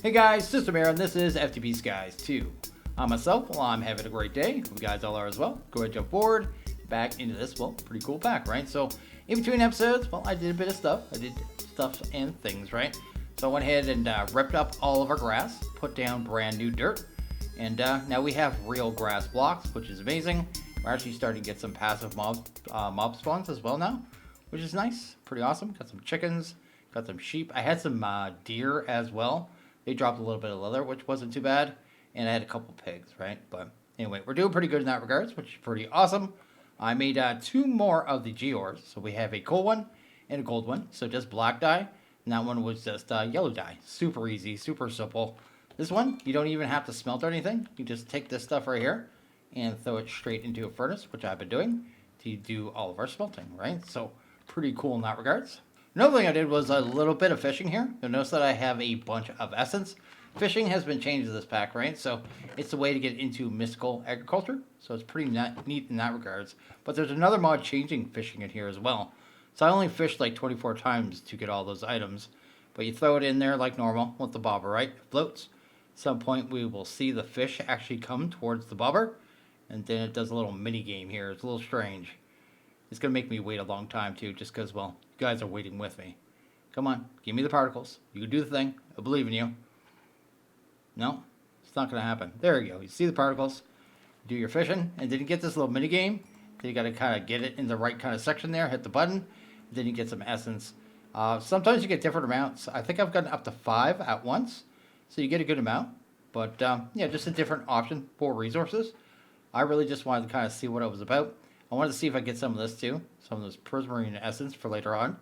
Hey guys, System here, and this is FTB Skies 2. Myself, well, I'm having a great day. Hope you guys all are as well. Go ahead and jump forward, back into this, well, pretty cool pack, right? So, in between episodes, well, I did a bit of stuff. I did stuff and things, right? So I went ahead and ripped up all of our grass, put down brand new dirt, and now we have real grass blocks, which is amazing. We're actually starting to get some passive mob spawns as well now, which is nice. Pretty awesome. Got some chickens, got some sheep. I had some deer as well. They dropped a little bit of leather, which wasn't too bad. And I had a couple pigs, right? But anyway, we're doing pretty good in that regards, which is pretty awesome. I made 2 more of the Geors. So we have a coal one and a gold one. So just black dye. And that one was just yellow dye. Super easy, super simple. This one, you don't even have to smelt or anything. You just take this stuff right here and throw it straight into a furnace, which I've been doing to do all of our smelting, right? So pretty cool in that regards. Another thing I did was a little bit of fishing here. You'll notice that I have a bunch of essence. Fishing has been changed to this pack, right? So it's a way to get into mystical agriculture. So it's pretty neat in that regards. But there's another mod changing fishing in here as well. So I only fished like 24 times to get all those items. But you throw it in there like normal with the bobber, right? It floats. At some point we will see the fish actually come towards the bobber. And then it does a little mini game here. It's a little strange. It's going to make me wait a long time too, just because, well, you guys are waiting with me. Come on, give me the particles. You can do the thing. I believe in you. No, it's not going to happen. There you go. You see the particles. Do your fishing, and then you get this little mini game. Then you got to kind of get it in the right kind of section there. Hit the button. Then you get some essence. Sometimes you get different amounts. I think I've gotten up to 5 at once, so you get a good amount. But yeah, just a different option for resources. I really just wanted to kind of see what it was about. I wanted to see if I get some of this too, some of this prismarine essence for later on.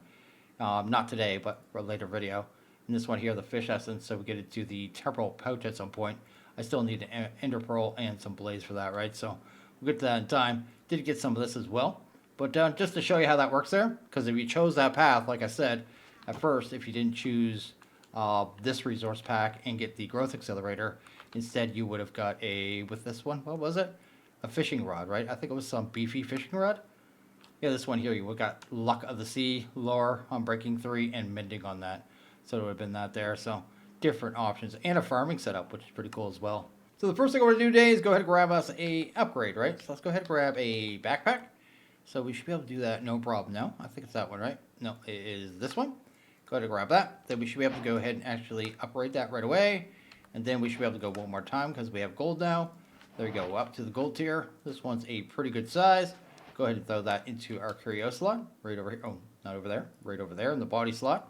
Not today, but for a later video. And this one here, the fish essence, so we get it to the temporal pouch at some point. I still need an ender pearl and some blaze for that, right? So we'll get to that in time. Did get some of this as well. But just to show you how that works there, because if you chose that path, like I said, at first, if you didn't choose this resource pack and get the growth accelerator, instead you would have got a, with this one, what was it? A fishing rod, right? I think it was some beefy fishing rod. Yeah, this one here, you got Luck of the Sea, lore on Breaking 3, and Mending on that. So it would have been that there. So different options. And a farming setup, which is pretty cool as well. So the first thing we're going to do today is go ahead and grab us a upgrade, right? So let's go ahead and grab a backpack. So we should be able to do that, no problem. No, I think it's that one, right? No, it is this one. Go ahead and grab that. Then we should be able to go ahead and actually upgrade that right away. And then we should be able to go one more time because we have gold now. There we go, up to the gold tier. This one's a pretty good size. Go ahead and throw that into our curio slot. Right over here. Oh, not over there. Right over there in the body slot.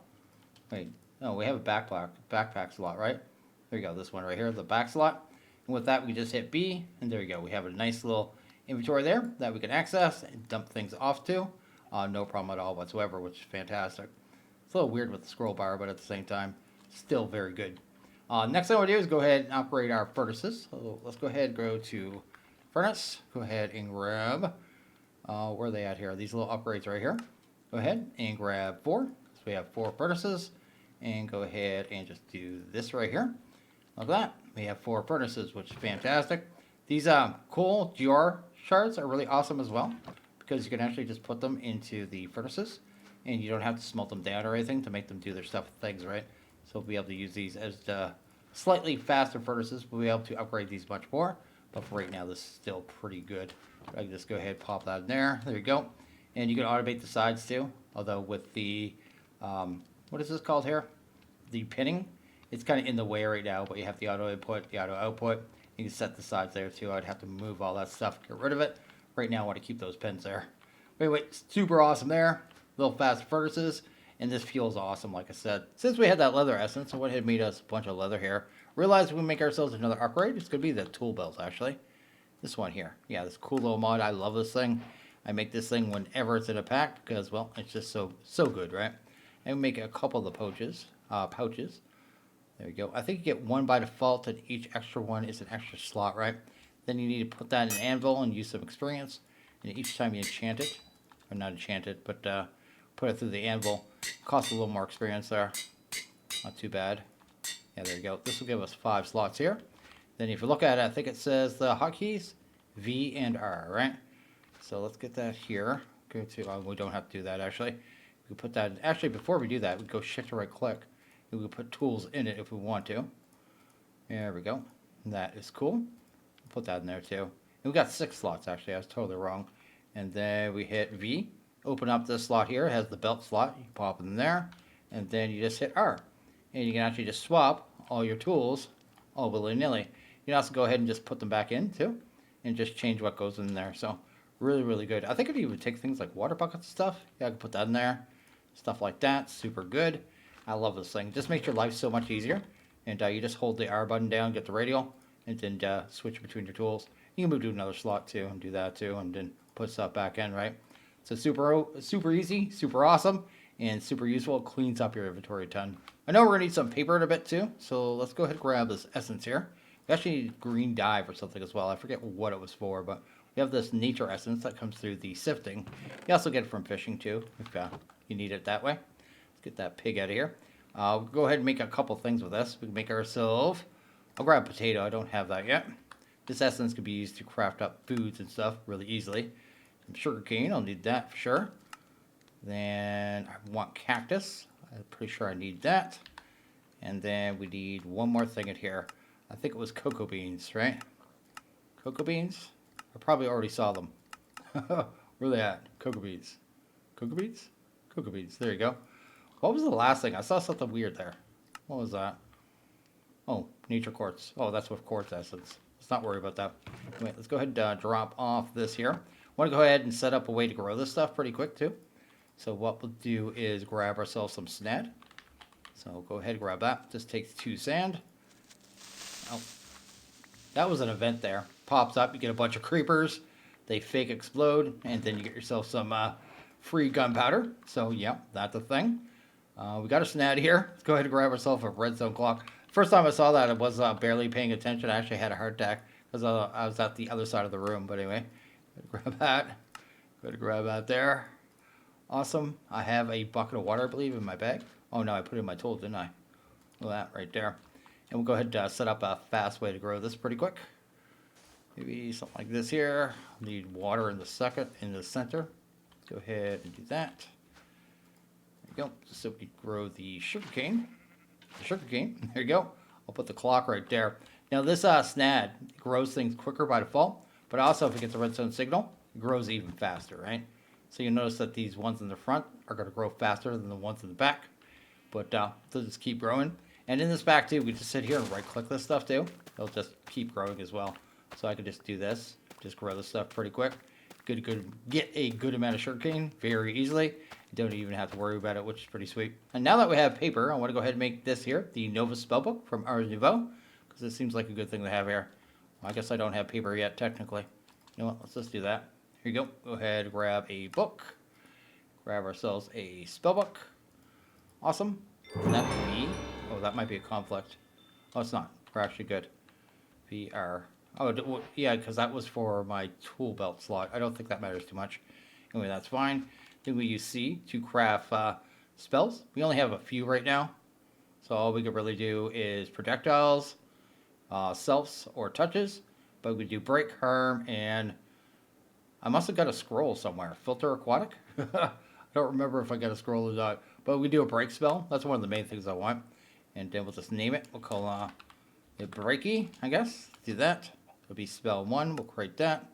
Wait, no, we have a backpack slot, right? There you go, this one right here, the back slot. And with that, we just hit B, and there you go. We have a nice little inventory there that we can access and dump things off to. No problem at all whatsoever, which is fantastic. It's a little weird with the scroll bar, but at the same time, still very good. Next thing I want to do is go ahead and upgrade our furnaces. So let's go ahead and go to furnace. Go ahead and grab, where are they at here? These little upgrades right here. Go ahead and grab 4. So we have 4 furnaces. And go ahead and just do this right here. Look at that. We have 4 furnaces, which is fantastic. These cool Geors shards are really awesome as well, because you can actually just put them into the furnaces, and you don't have to smelt them down or anything to make them do their stuff with things, right? So we'll be able to use these as slightly faster furnaces. We'll be able to upgrade these much more. But for right now, this is still pretty good. I can just go ahead and pop that in there. There you go. And you can automate the sides too. Although with the, what is this called here? The pinning. It's kind of in the way right now, but you have the auto input, the auto output. You can set the sides there too. I'd have to move all that stuff, get rid of it. Right now, I want to keep those pins there. But anyway, super awesome there. Little fast furnaces. And this feels awesome, like I said. Since we had that leather essence, I went ahead and made us a bunch of leather here. Realized we can make ourselves another upgrade. It's going to be the tool belt, actually. This one here. Yeah, this cool little mod. I love this thing. I make this thing whenever it's in a pack because, well, it's just so good, right? And we make a couple of the pouches. There we go. I think you get 1 by default, and each extra one is an extra slot, right? Then you need to put that in an anvil and use some experience. And each time you enchant it, or not enchant it, but put it through the anvil, costs a little more experience there. Not too bad. Yeah, there you go. This will give us 5 slots here. Then if you look at it, I think it says the hotkeys V and R, right? So let's get that here. Go to, we don't have to do that actually. We can put that, actually before we do that, we go shift or right click. We can put tools in it if we want to. There we go. That is cool. Put that in there too. And we got 6 slots actually. I was totally wrong. And then we hit V. Open up this slot here. It has the belt slot. You pop it in there. And then you just hit R. And you can actually just swap all your tools all willy-nilly. You can also go ahead and just put them back in too. And just change what goes in there. So really, really good. I think if you would take things like water buckets and stuff, yeah, I can put that in there. Stuff like that. Super good. I love this thing. Just makes your life so much easier. And you just hold the R button down, get the radial, and then switch between your tools. You can move to another slot too, and do that too, and then put stuff back in, right? So super easy, super awesome, and super useful. It cleans up your inventory a ton. I know we're gonna need some paper in a bit too, so let's go ahead and grab this essence here. We actually need green dye for something as well. I forget what it was for, but we have this nature essence that comes through the sifting. You also get it from fishing too, if you need it that way. Let's get that pig out of here. We'll go ahead and make a couple things with this. We can make ourselves, I'll grab a potato, I don't have that yet. This essence can be used to craft up foods and stuff really easily. Some sugar cane, I'll need that for sure. Then I want cactus, I'm pretty sure I need that. And then we need one more thing in here. I think it was cocoa beans, right? Cocoa beans? I probably already saw them. Where are they at? Cocoa beans. Cocoa beans? Cocoa beans, there you go. What was the last thing? I saw something weird there. What was that? Oh, nature quartz. Oh, that's with quartz essence. Let's not worry about that. Wait, let's go ahead and drop off this here. I want to go ahead and set up a way to grow this stuff pretty quick too. So what we'll do is grab ourselves some snad. So go ahead and grab that. Just takes 2 sand. Oh, that was an event there. Pops up, you get a bunch of creepers. They fake explode, and then you get yourself some free gunpowder. So yeah, that's a thing. We got a snad here. Let's go ahead and grab ourselves a redstone clock. First time I saw that, I was barely paying attention. I actually had a heart attack because I was at the other side of the room. But anyway, grab that. Go ahead and grab that there. Awesome. I have a bucket of water, I believe, in my bag. Oh no, I put it in my tools, didn't I? Look at that right there. And we'll go ahead and set up a fast way to grow this pretty quick. Maybe something like this here. Need water in the center. Let's go ahead and do that. There you go. Just so we grow the sugarcane. There you go. I'll put the clock right there. Now this snad grows things quicker by default, but also if it gets a redstone signal, it grows even faster, right? So you'll notice that these ones in the front are going to grow faster than the ones in the back, but they'll just keep growing. And in this back too, we just sit here and right click this stuff too. It'll just keep growing as well. So I can just do this, just grow this stuff pretty quick. Get a good amount of sugarcane very easily. Don't even have to worry about it, which is pretty sweet. And now that we have paper, I want to go ahead and make this here, the Nova Spellbook from Ars Nouveau, because it seems like a good thing to have here. Well, I guess I don't have paper yet, technically. You know what, let's just do that. Here you go. Go ahead, grab a book. Grab ourselves a spellbook. Awesome. And that could be, oh, that might be a conflict. Oh, it's not. We're actually good. VR. Oh, yeah, because that was for my tool belt slot. I don't think that matters too much. Anyway, that's fine. Then we use C to craft spells. We only have a few right now. So all we could really do is projectiles, selfs, or touches. But we do break, harm, and I must have got a scroll somewhere. Filter aquatic? I don't remember if I got a scroll or not. But we do a break spell. That's one of the main things I want. And then we'll just name it. We'll call it breaky, I guess. Do that. It'll be spell 1. We'll create that.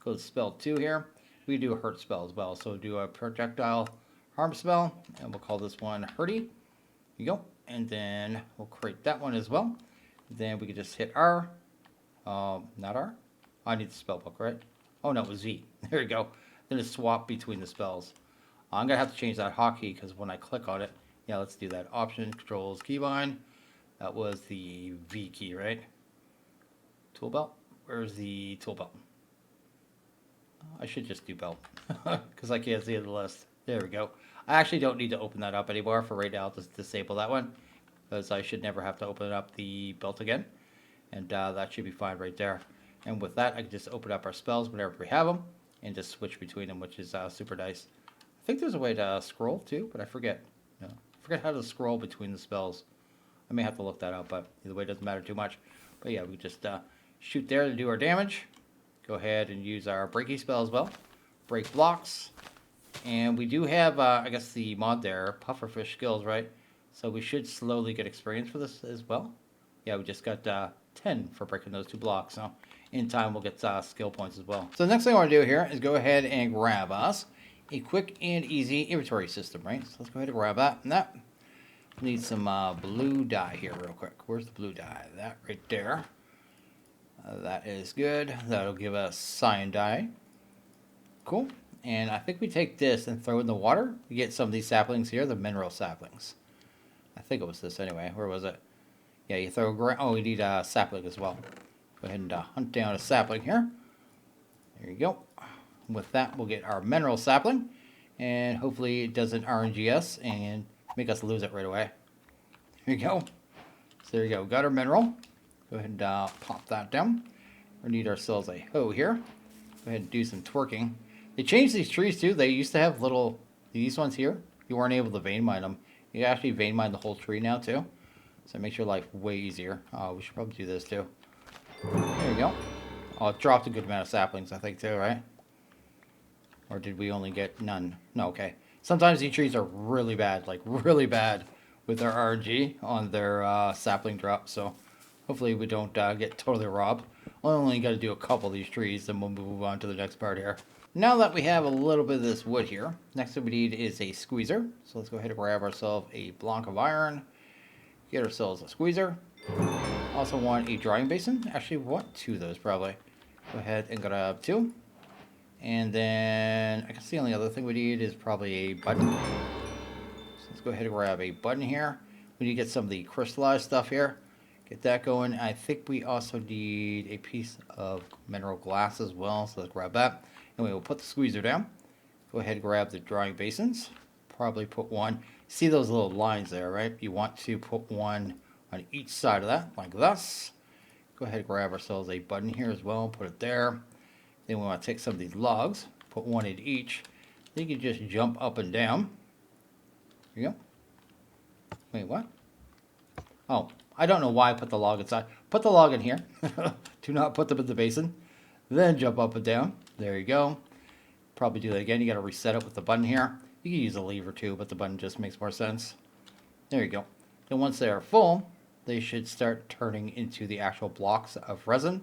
Go to spell 2 here. We do a hurt spell as well. So we'll do a projectile harm spell. And we'll call this one hurty. Here you go. And then we'll create that one as well. Then we can just hit R. Not R. I need the spell book, right? Oh no, it was V. There you go. Then it's swap between the spells. I'm going to have to change that hotkey because when I click on it, yeah, let's do that. Option, controls, keybind. That was the V key, right? Tool belt. Where's the tool belt? I should just do belt because I can't see the list. There we go. I actually don't need to open that up anymore. For right now, I'll just disable that one because I should never have to open up the belt again. And that should be fine right there. And with that, I can just open up our spells whenever we have them and just switch between them, which is super nice. I think there's a way to scroll too, but I forget. No, I forget how to scroll between the spells. I may have to look that up, but either way, it doesn't matter too much. But yeah, we just shoot there to do our damage. Go ahead and use our breaky spell as well. Break blocks. And we do have, I guess, the mod there, pufferfish skills, right? So we should slowly get experience for this as well. Yeah, we just got 10 for breaking those 2 blocks. So in time we'll get skill points as well. So the next thing I want to do here is go ahead and grab us a quick and easy inventory system, right? So let's go ahead and grab that. And that need some blue dye here real quick. Where's the blue dye? That right there. That is good. That'll give us cyan dye. Cool. And I think we take this and throw it in the water. We get some of these saplings here, the mineral saplings. I think it was this anyway. Where was it? Yeah, you throw oh, we need a sapling as well. Go ahead and hunt down a sapling here. There you go. With that, we'll get our mineral sapling. And hopefully it doesn't RNG us and make us lose it right away. Here you go. So there you go. Got our mineral. Go ahead and pop that down. We need ourselves a hoe here. Go ahead and do some twerking. They changed these trees too. They used to have little, these ones here. You weren't able to vein mine them. You can actually vein mine the whole tree now too. So it makes your life way easier. Oh, we should probably do this too. There you go. Oh, it dropped a good amount of saplings, I think too, right? Or did we only get none? No, okay. Sometimes these trees are really bad, like really bad with their RNG on their sapling drop. So hopefully we don't get totally robbed. Only got to do a couple of these trees, then we'll move on to the next part here. Now that we have a little bit of this wood here, next thing we need is a squeezer. So let's go ahead and grab ourselves a block of iron. Get ourselves a squeezer. Also want a drying basin. Actually, want 2 of those probably. Go ahead and grab 2. And then I guess the only other thing we need is probably a button. So let's go ahead and grab a button here. We need to get some of the crystallized stuff here. Get that going. I think we also need a piece of mineral glass as well. So let's grab that. And we will put the squeezer down. Go ahead and grab the drying basins. Probably put one. See those little lines there, right? You want to put one on each side of that, like this. Go ahead and grab ourselves a button here as well. Put it there. Then we want to take some of these logs. Put one in each. Then you can just jump up and down. Here you go. Wait, what? Oh, I don't know why I put the log inside. Put the log in here. Do not put them in the basin. Then jump up and down. There you go. Probably do that again. You got to reset it with the button here. You can use a lever too, but the button just makes more sense. There you go. Then once they are full, they should start turning into the actual blocks of resin,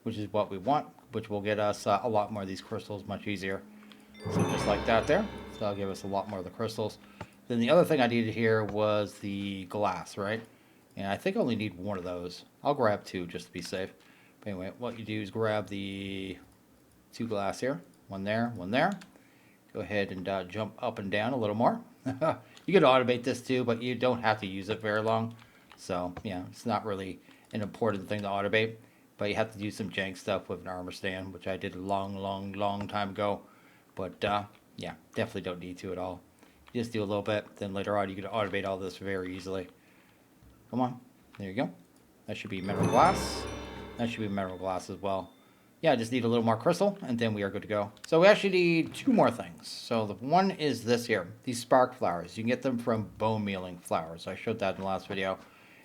which is what we want, which will get us a lot more of these crystals much easier. So just like that there. So that'll give us a lot more of the crystals. Then the other thing I needed here was the glass, right? And I think I only need 1 of those. I'll grab 2 just to be safe. But anyway, what you do is grab the 2 glass here. 1 there, 1 there. Go ahead and jump up and down a little more. You can automate this too, but you don't have to use it very long. So, yeah, it's not really an important thing to automate. But you have to do some jank stuff with an armor stand, which I did a long time ago. But, yeah, definitely don't need to at all. You just do a little bit, then later on you can automate all this very easily. Come on. There you go. That should be mineral glass. That should be mineral glass as well. Yeah, I just need a little more crystal, and then we are good to go. So we actually need 2 more things. So the one is this here, these spark flowers. You can get them from bone mealing flowers. I showed that in the last video.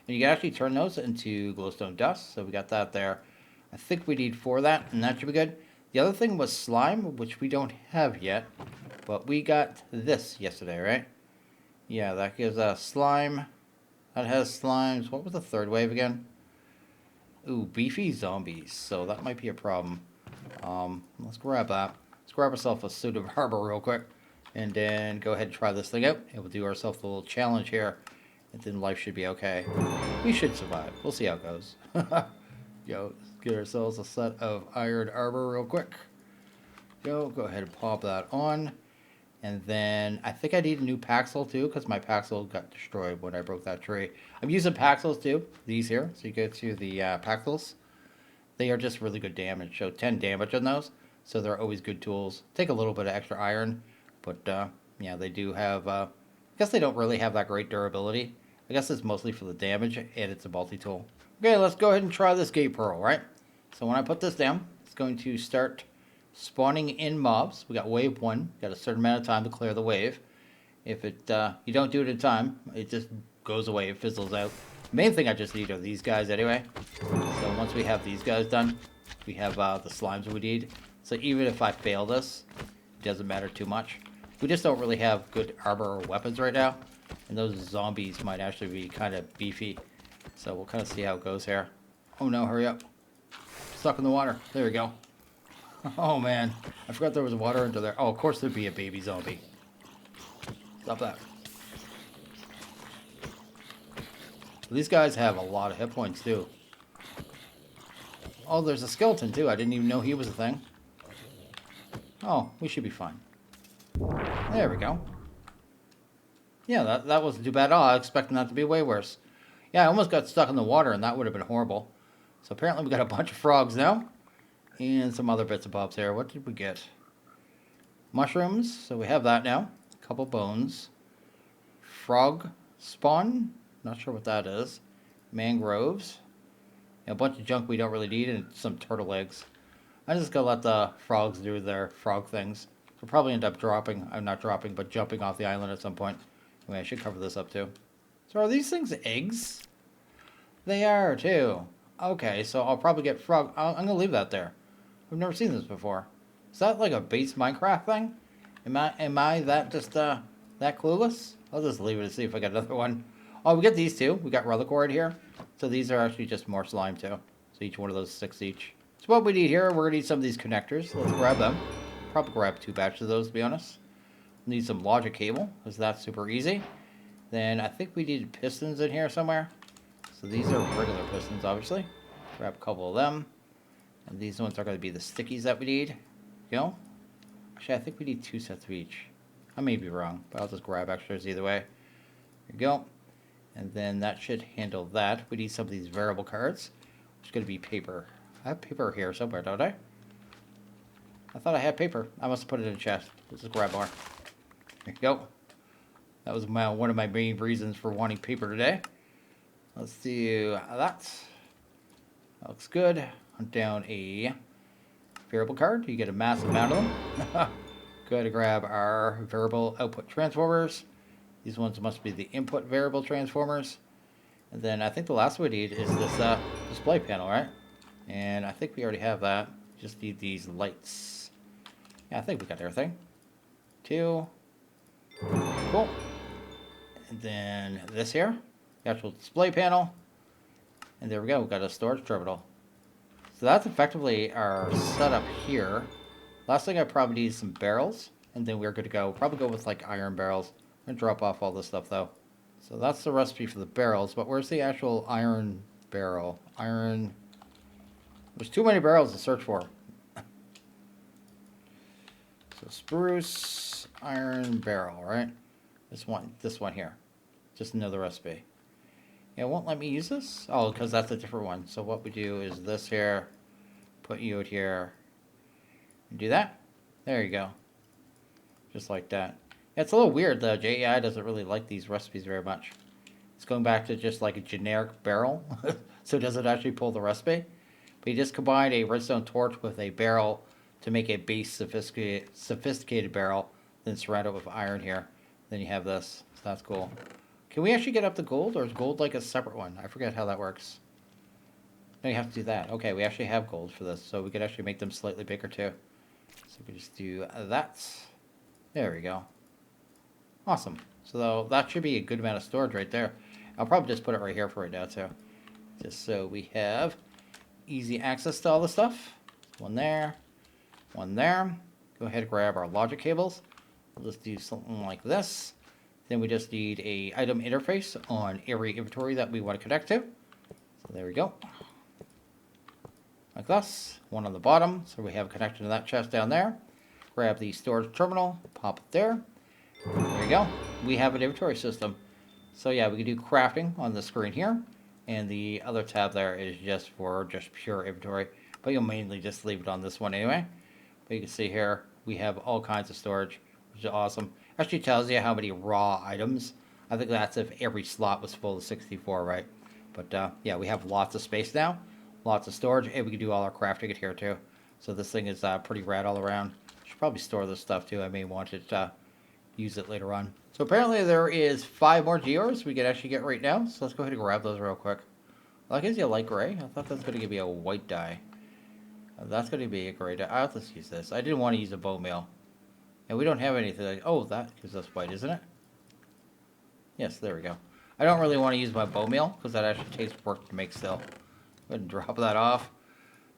And you can actually turn those into glowstone dust. So we got that there. I think we need 4 of that, and that should be good. The other thing was slime, which we don't have yet. But we got this yesterday, right? Yeah, that gives us slime. That has slimes. What was the 3rd wave again? Ooh, beefy zombies. So that might be a problem. Let's grab that. Let's grab ourselves a suit of armor real quick. And then go ahead and try this thing out. And we'll do ourselves a little challenge here. And then life should be okay. We should survive. We'll see how it goes. Go get ourselves a set of iron armor real quick. Go ahead and pop that on. And then I think I need a new Paxel too, because my Paxel got destroyed when I broke that tree. I'm using Paxels too, these here. So you go to the Paxels. They are just really good damage. So 10 damage on those. So they're always good tools. Take a little bit of extra iron. But yeah, they do have, I guess they don't really have that great durability. I guess it's mostly for the damage, and it's a multi-tool. Okay, let's go ahead and try this gate pearl, right? So when I put this down, it's going to start spawning in mobs. We got wave 1. Got a certain amount of time to clear the wave. If it you don't do it in time, it just goes away. It fizzles out. The main thing I just need are these guys anyway. So once we have these guys done, we have the slimes we need. So even if I fail this, it doesn't matter too much. We just don't really have good armor or weapons right now. And those zombies might actually be kind of beefy. So we'll kind of see how it goes here. Oh no, hurry up. Stuck in the water. There we go. Oh man, I forgot there was water under there. Oh, of course there'd be a baby zombie. Stop that. These guys have a lot of hit points too. Oh, there's a skeleton too. I didn't even know he was a thing. Oh, we should be fine. There we go. Yeah, that wasn't too bad at all. I was expecting that to be way worse. Yeah, I almost got stuck in the water and that would have been horrible. So apparently we got a bunch of frogs now. And some other bits and bobs here. What did we get? Mushrooms. So we have that now. A couple bones. Frog spawn. Not sure what that is. Mangroves. And a bunch of junk we don't really need. And some turtle eggs. I'm just going to let the frogs do their frog things. We'll probably end up dropping. I'm not dropping, but jumping off the island at some point. Anyway, I should cover this up too. So are these things eggs? They are too. Okay, so I'll probably get frog. I'm going to leave that there. I've never seen this before. Is that like a base Minecraft thing? Am I that just that clueless? I'll just leave it and see if I get another one. Oh, we get these two. We got reliquoid here. So these are actually just more slime too. So each one of those 6 each. So what we need here, we're going to need some of these connectors. Let's grab them. Probably grab 2 batches of those to be honest. Need some logic cable because that's super easy. Then I think we need pistons in here somewhere. So these are regular pistons obviously. Grab a couple of them. And these ones are going to be the stickies that we need. You know? Actually, I think we need 2 sets of each. I may be wrong, but I'll just grab extras either way. There you go. And then that should handle that. We need some of these variable cards, which is going to be paper. I have paper here somewhere, don't I? I thought I had paper. I must have put it in a chest. Let's just grab more. There you go. That was one of my main reasons for wanting paper today. Let's do that. That looks good. Hunt down a variable card. You get a massive amount of them. Go ahead and grab our variable output transformers. These ones must be the input variable transformers. And then I think the last one we need is this display panel, right? And I think we already have that. Just need these lights. Yeah, I think we got everything. 2. Cool. And then this here, the actual display panel. And there we go, we've got a storage terminal. So that's effectively our setup here. Last thing I probably need is some barrels. And then we're good to go. Probably go with like iron barrels. I'm going to drop off all this stuff though. So that's the recipe for the barrels. But where's the actual iron barrel? Iron. There's too many barrels to search for. So spruce, iron barrel, right? This one here. Just another recipe. Yeah, it won't let me use this? Oh, because that's a different one. So what we do is this here, put you out here, and do that. There you go. Just like that. Yeah, it's a little weird though. JEI doesn't really like these recipes very much. It's going back to just like a generic barrel. So it doesn't actually pull the recipe. But you just combine a redstone torch with a barrel to make a base sophisticated barrel, then surround it with iron here. Then you have this. So that's cool. Can we actually get up to gold, or is gold like a separate one? I forget how that works. No, you have to do that. Okay, we actually have gold for this, so we could actually make them slightly bigger too. So we just do that. There we go. Awesome. So that should be a good amount of storage right there. I'll probably just put it right here for right now too. Just so we have easy access to all the stuff. One there. One there. Go ahead and grab our logic cables. We'll just do something like this. Then we just need a item interface on every inventory that we want to connect to. So there we go. Like this. One on the bottom. So we have a connection to that chest down there. Grab the storage terminal. Pop it there. There we go. We have an inventory system. So yeah, we can do crafting on the screen here. And the other tab there is just for pure inventory. But you'll mainly just leave it on this one anyway. But you can see here, we have all kinds of storage, which is awesome. Actually tells you how many raw items. I think that's if every slot was full of 64, right? But yeah, we have lots of space now, lots of storage, and we can do all our crafting in here too. So this thing is pretty rad all around. Should probably store this stuff too. I may want to use it later on. So apparently there is 5 more Geors we can actually get right now. So let's go ahead and grab those real quick. Well, that gives you a light gray. I thought that's going to give you a white dye. That's going to be a gray dye. I'll just use this. I didn't want to use a bone meal. And we don't have anything like, oh, that gives us white, isn't it? Yes, there we go. I don't really want to use my bone meal because that actually takes work to make still. Go ahead and drop that off.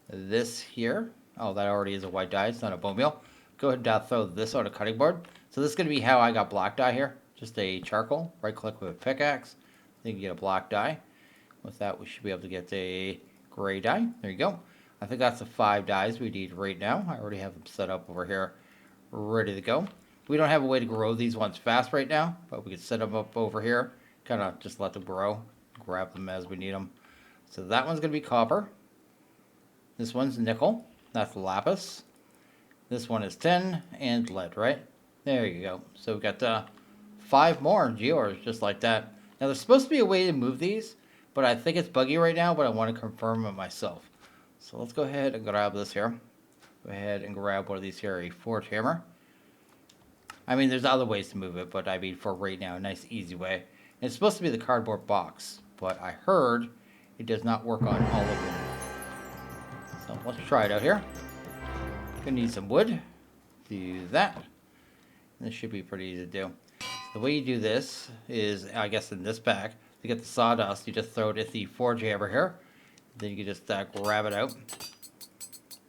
This here. Oh, that already is a white dye. It's not a bone meal. Go ahead and throw this on a cutting board. So this is going to be how I got black dye here. Just a charcoal. Right click with a pickaxe. Then you get a black dye. With that, we should be able to get a gray dye. There you go. I think that's the 5 dyes we need right now. I already have them set up over here, ready to go. We don't have a way to grow these ones fast right now, but we can set them up over here. Kind of just let them grow. Grab them as we need them. So that one's going to be copper. This one's nickel. That's lapis. This one is tin and lead, right? There you go. So we've got 5 more Geors, just like that. Now, there's supposed to be a way to move these, but I think it's buggy right now, but I want to confirm it myself. So let's go ahead and grab this here. Go ahead and grab one of these here, a forge hammer. I mean, there's other ways to move it, but I mean, for right now, a nice, easy way. And it's supposed to be the cardboard box, but I heard it does not work on all of them. So let's try it out here. Gonna need some wood. Do that. This should be pretty easy to do. The way you do this is, I guess in this pack, to get the sawdust, you just throw it at the forge hammer here. Then you can just grab it out.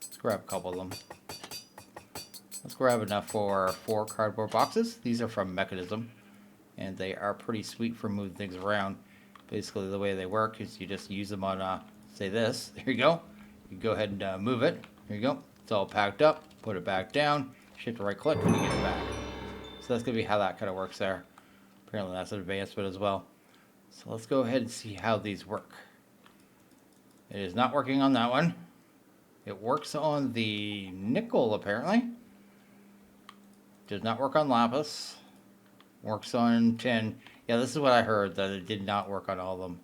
Let's grab a couple of them. Let's grab enough for 4 cardboard boxes. These are from Mechanism, and they are pretty sweet for moving things around. Basically, the way they work is you just use them on, say this. There you go. You go ahead and move it. There you go. It's all packed up. Put it back down. Shift right click when you get it back. So that's going to be how that kind of works there. Apparently that's an advancement as well. So let's go ahead and see how these work. It is not working on that one. It works on the nickel, apparently. Does not work on lapis. Works on tin. Yeah, this is what I heard, that it did not work on all of them.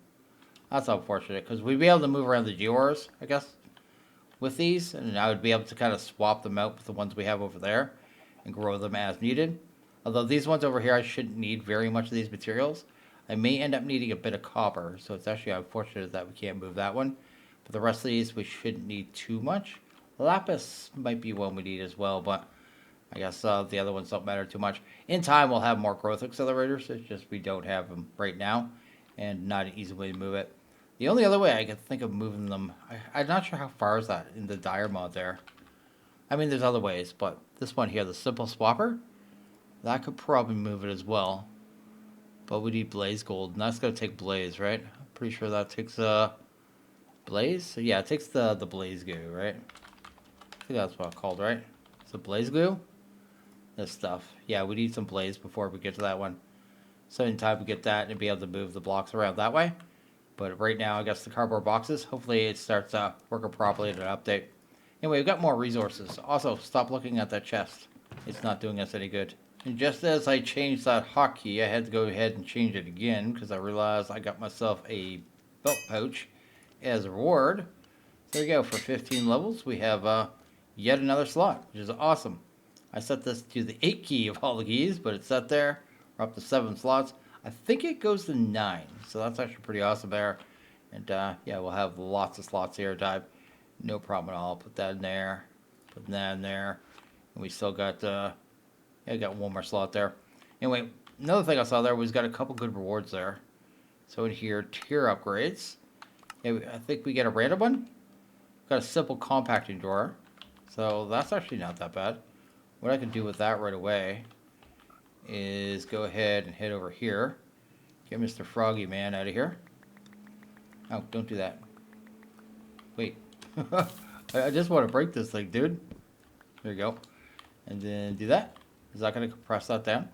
That's unfortunate, because we'd be able to move around the Geors, I guess, with these. And I would be able to kind of swap them out with the ones we have over there and grow them as needed. Although these ones over here, I shouldn't need very much of these materials. I may end up needing a bit of copper, so it's actually unfortunate that we can't move that one. But the rest of these, we shouldn't need too much. Lapis might be one we need as well, but I guess the other ones don't matter too much. In time, we'll have more growth accelerators. It's just we don't have them right now, and not an easy way to move it. The only other way I could think of moving them, I'm not sure how far is that in the Dire mod there. I mean, there's other ways, but this one here, the simple swapper, that could probably move it as well. But we need blaze gold, and that's going to take blaze, right? I'm pretty sure that takes blaze? So yeah, it takes the blaze glue, right? I think that's what it's called, right? So blaze glue? This stuff. Yeah, we need some blaze before we get to that one. So in time we get that and be able to move the blocks around that way. But right now, I guess the cardboard boxes, hopefully it starts working properly in an update. Anyway, we've got more resources. Also, stop looking at that chest. It's not doing us any good. And just as I changed that hotkey, I had to go ahead and change it again because I realized I got myself a belt pouch as a reward. So there you go. For 15 levels, we have yet another slot, which is awesome. I set this to the 8 key of all the keys, but it's set there. We're up to 7 slots. I think it goes to 9, so that's actually pretty awesome there. And yeah, we'll have lots of slots here, type. No problem at all. Put that in there. Put that in there. And we still got, yeah, got one more slot there. Anyway, another thing I saw there was got a couple good rewards there. So in here, tier upgrades. Yeah, I think we get a random one. Got a simple compacting drawer. So that's actually not that bad. What I can do with that right away is go ahead and head over here. Get Mr. Froggy Man out of here. Oh, don't do that. Wait. I just want to break this thing, dude. There you go. And then do that. Is that going to compress that down?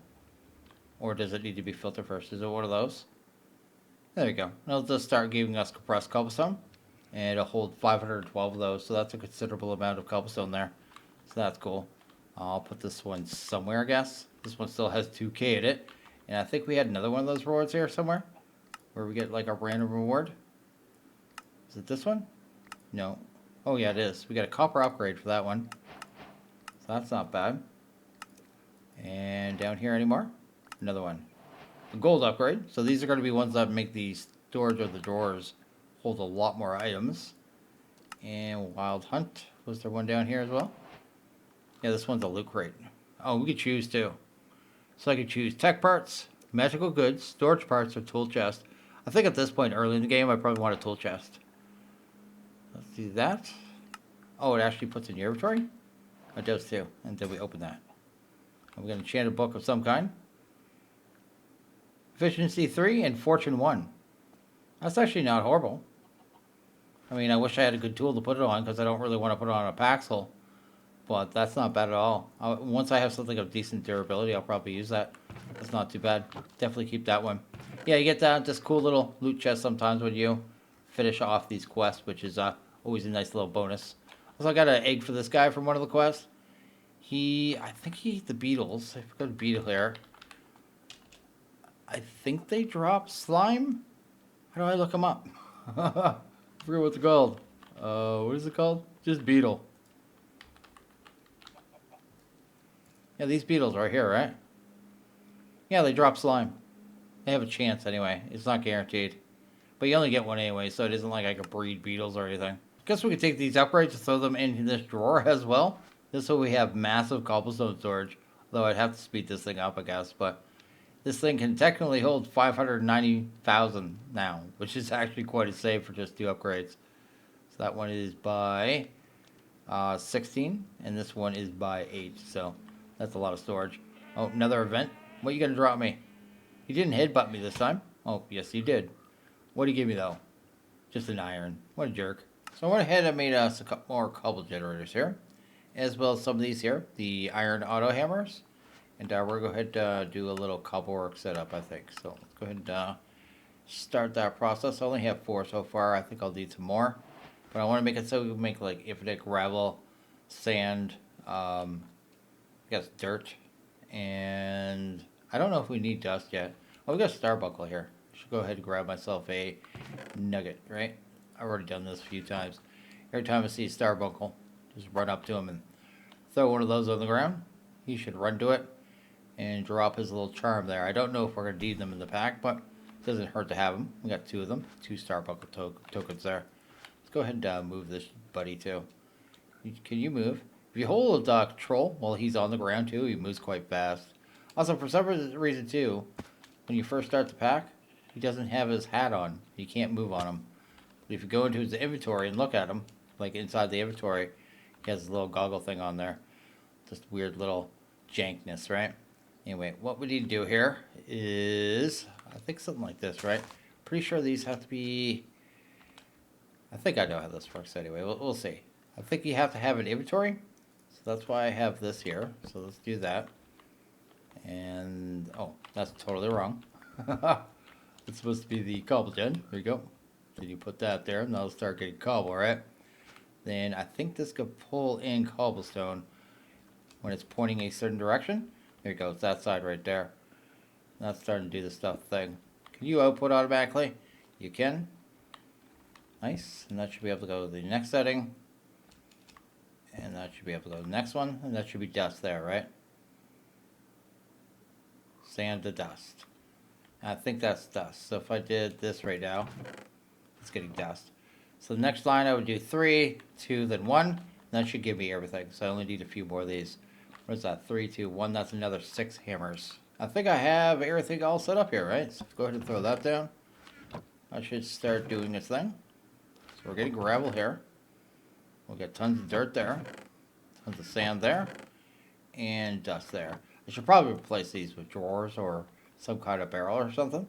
Or does it need to be filtered first? Is it one of those? There you go. And it'll just start giving us compressed cobblestone. And it'll hold 512 of those. So that's a considerable amount of cobblestone there. So that's cool. I'll put this one somewhere, I guess. This one still has 2K in it. And I think we had another one of those rewards here somewhere. Where we get like a random reward. Is it this one? No. Oh yeah, it is. We got a copper upgrade for that one. So that's not bad. And down here anymore? Another one. A gold upgrade. So these are going to be ones that make the storage of the drawers hold a lot more items. And Wild Hunt. Was there one down here as well? Yeah, this one's a loot crate. Oh, we could choose too. So I could choose tech parts, magical goods, storage parts, or tool chest. I think at this point early in the game, I probably want a tool chest. Let's do that. Oh, it actually puts in your inventory? It does too. And then we open that. I'm going to enchant a book of some kind. Efficiency 3 and Fortune 1. That's actually not horrible. I mean, I wish I had a good tool to put it on because I don't really want to put it on a Paxel. But that's not bad at all. Once I have something of decent durability, I'll probably use that. That's not too bad. Definitely keep that one. Yeah, you get that this cool little loot chest sometimes when you finish off these quests, which is always a nice little bonus. Also, I got an egg for this guy from one of the quests. I think he ate the beetles. I've got a beetle here. I think they drop slime. How do I look them up? I forget what it's called. What is it called? Just beetle. Yeah, these beetles right here, right? Yeah, they drop slime. They have a chance anyway. It's not guaranteed. But you only get one anyway, so it isn't like I could breed beetles or anything. Guess we could take these upgrades and throw them in this drawer as well. This way we have massive cobblestone storage. Though I'd have to speed this thing up, I guess. But this thing can technically hold 590,000 now, which is actually quite a save for just 2 upgrades. So that one is by 16, and this one is by 8. So that's a lot of storage. Oh, another event. What are you going to drop me? You didn't headbutt me this time. Oh, yes, you did. What do you give me, though? Just an iron. What a jerk. So I went ahead and made us a couple more cobble generators here, as well as some of these here, the iron auto hammers. And we're going to go ahead and do a little cobble work setup, I think. So let's go ahead and start that process. I only have 4 so far. I think I'll need some more. But I want to make it so we can make like infinite gravel, sand, I guess dirt, and I don't know if we need dust yet. Oh, we got a star buckle here. I should go ahead and grab myself a nugget, right? I've already done this a few times. Every time I see a star buckle, just run up to him and throw one of those on the ground. He should run to it and drop his little charm there. I don't know if we're going to need them in the pack, but it doesn't hurt to have them. We got 2 of them, 2 star buckle tokens there. Let's go ahead and move this buddy too. Can you move? If you hold control while he's on the ground too, he moves quite fast. Also, for some reason too, when you first start the pack, he doesn't have his hat on. You can't move on him. But if you go into his inventory and look at him, like inside the inventory, he has a little goggle thing on there. Just weird little jankness, right? Anyway, what we need to do here is, I think something like this, right? Pretty sure these have to be, I think I know how this works anyway. We'll see. I think you have to have an inventory. So that's why I have this here. So let's do that. And, oh, that's totally wrong. It's supposed to be the cobble gen. There you go. So you put that there, and that'll start getting cobble, right? Then I think this could pull in cobblestone when it's pointing a certain direction. There you go. It's that side right there. That's starting to do the stuff thing. Can you output automatically? You can. Nice. And that should be able to go to the next setting. And that should be able to go to the next one. And that should be dust there, right? Sand to dust. I think that's dust. So if I did this right now, it's getting dust. So the next line I would do 3, 2, then 1. And that should give me everything. So I only need a few more of these. What is that? 3, 2, 1. That's another 6 hammers. I think I have everything all set up here, right? So go ahead and throw that down. I should start doing its thing. So we're getting gravel here. We'll get tons of dirt there. Tons of sand there. And dust there. I should probably replace these with drawers or some kind of barrel or something.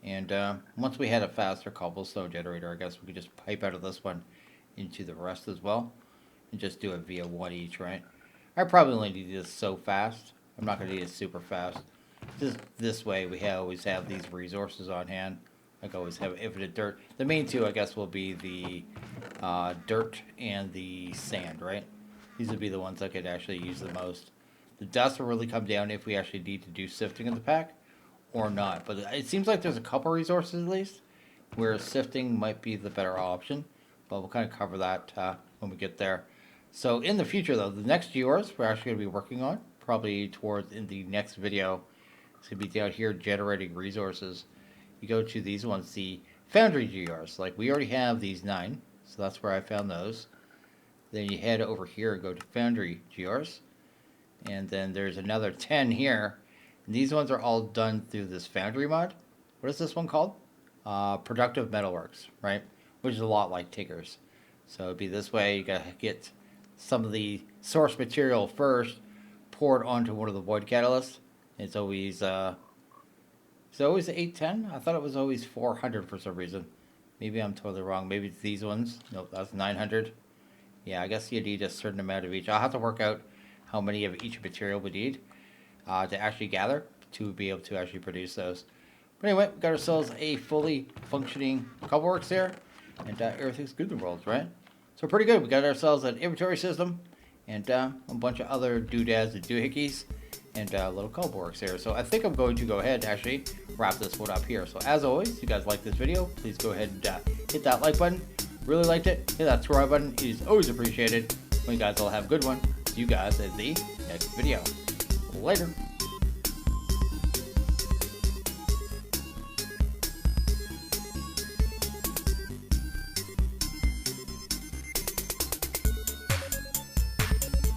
And once we had a faster cobblestone generator, I guess we could just pipe out of this one into the rest as well. And just do it via 1 each, right? I probably only need this so fast. I'm not going to need it super fast. Just this way we always have these resources on hand. I can always have infinite dirt. The main 2, I guess, will be the dirt and the sand, right? These would be the ones I could actually use the most. The dust will really come down if we actually need to do sifting in the pack or not. But it seems like there's a couple resources at least where sifting might be the better option. But we'll kind of cover that when we get there. So in the future, though, the next Geors we're actually going to be working on, probably towards in the next video, it's going to be down here generating resources. You go to these ones, the Foundry Geors. Like we already have these 9, so that's where I found those. Then you head over here and go to Foundry Geors. And then there's another 10 here. And these ones are all done through this Foundry mod. What is this one called? Productive Metalworks, right? Which is a lot like Tinker's. So it'd be this way. You gotta get some of the source material first poured onto one of the void catalysts. It's always 810. I thought it was always 400 for some reason. Maybe I'm totally wrong. Maybe it's these ones. Nope, that's 900. Yeah, I guess you need a certain amount of each. I'll have to work out how many of each material we need to actually gather to be able to actually produce those. But anyway, we got ourselves a fully functioning Cobbleworks here, and everything's good in the world, right? So pretty good. We got ourselves an inventory system and a bunch of other doodads and doohickeys and little Cobbleworks here. So I think I'm going to go ahead and actually wrap this one up here. So as always, if you guys like this video, please go ahead and hit that like button. Really liked it, hit that subscribe button. It is always appreciated. Well, you guys all have a good one. See you guys in the next video. Later.